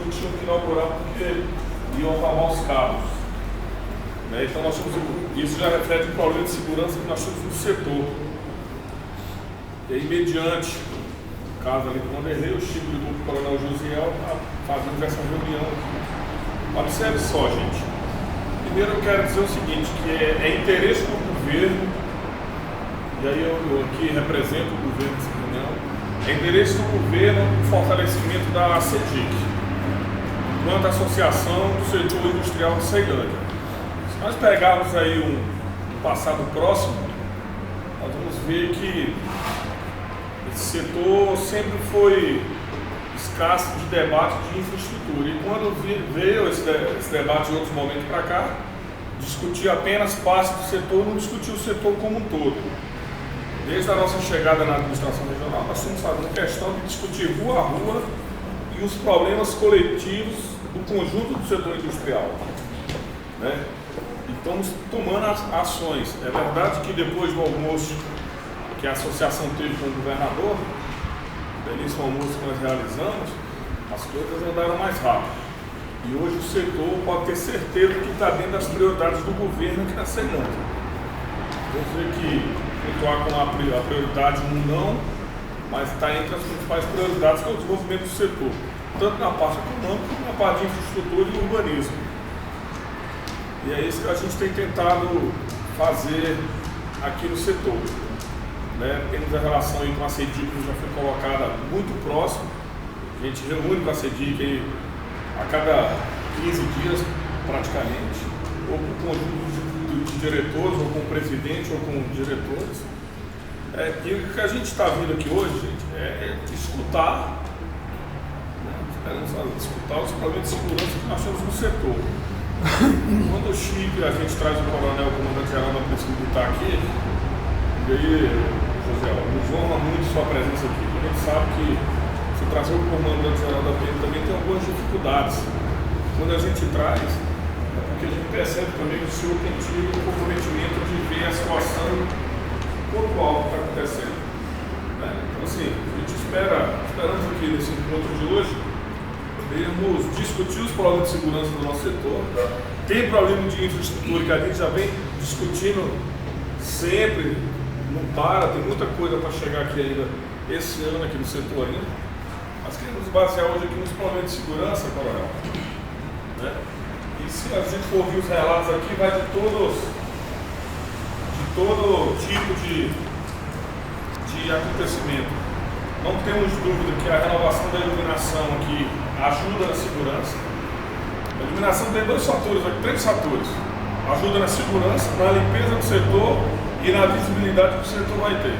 tinham que inaugurar porque iam acalmar os cabos. Né? Então isso já reflete um problema de segurança que nós temos no setor. E aí, mediante o caso ali do Vanderlei, o Chico ligou para o Coronel Josiel fazendo essa reunião aqui. Observe só, gente. Primeiro eu quero dizer o seguinte, que é interesse do governo, e aí eu aqui represento o governo nessa reunião, é interesse do governo o fortalecimento da CEDIC, enquanto Associação do Setor Industrial de Ceilândia. Se nós pegarmos aí um passado próximo, nós vamos ver que esse setor sempre foi escasso de debate de infraestrutura. E quando veio esse debate de outros momentos para cá, discutir apenas parte do setor, não discutir o setor como um todo. Desde a nossa chegada na administração regional, nós estamos fazendo questão de discutir rua a rua e os problemas coletivos do conjunto do setor industrial. Né? E estamos tomando ações. É verdade que depois do almoço que a associação teve com o governador, belíssimo almoço que nós realizamos, as coisas andaram mais rápido. E hoje o setor pode ter certeza que está dentro das prioridades do governo aqui na Ceilândia. Vamos ver que atuar com a prioridade não, mas está entre as principais prioridades que é o desenvolvimento do setor, tanto na parte econômica como na parte de infraestrutura e urbanismo. E é isso que a gente tem tentado fazer aqui no setor. Né? Temos a relação aí com a CEDIC, que já foi colocada muito próximo. A gente reúne com a CEDIC a cada 15 dias, praticamente, ou com o conjunto de diretores, ou com o presidente, ou com diretores. E o que a gente está vindo aqui hoje, gente, é escutar, né? Esperamos escutar os problemas de segurança que nós temos no setor. Quando o Chico, a gente traz o coronel, o comandante-geral da Polícia Militar aqui, e aí, José, nos honra muito sua presença aqui. A gente sabe que se trazer o comandante-geral da PM também tem algumas dificuldades. Quando a gente traz, é porque a gente percebe também que o senhor tem tido o comprometimento de ver a situação pontual que está acontecendo. Né? Então, assim, a gente esperamos aqui nesse encontro de hoje, podemos discutir os problemas de segurança do nosso setor. Tem problema de infraestrutura que a gente já vem discutindo sempre, não para, tem muita coisa para chegar aqui ainda esse ano aqui no setor ainda. Mas queremos basear hoje aqui nos problemas de segurança, coronel. Né? E se a gente for ouvir os relatos aqui, vai de todo tipo de acontecimento. Não temos dúvida que a renovação da iluminação aqui ajuda na segurança. A iluminação tem dois fatores, três fatores. Ajuda na segurança, na limpeza do setor e na visibilidade que o setor vai ter.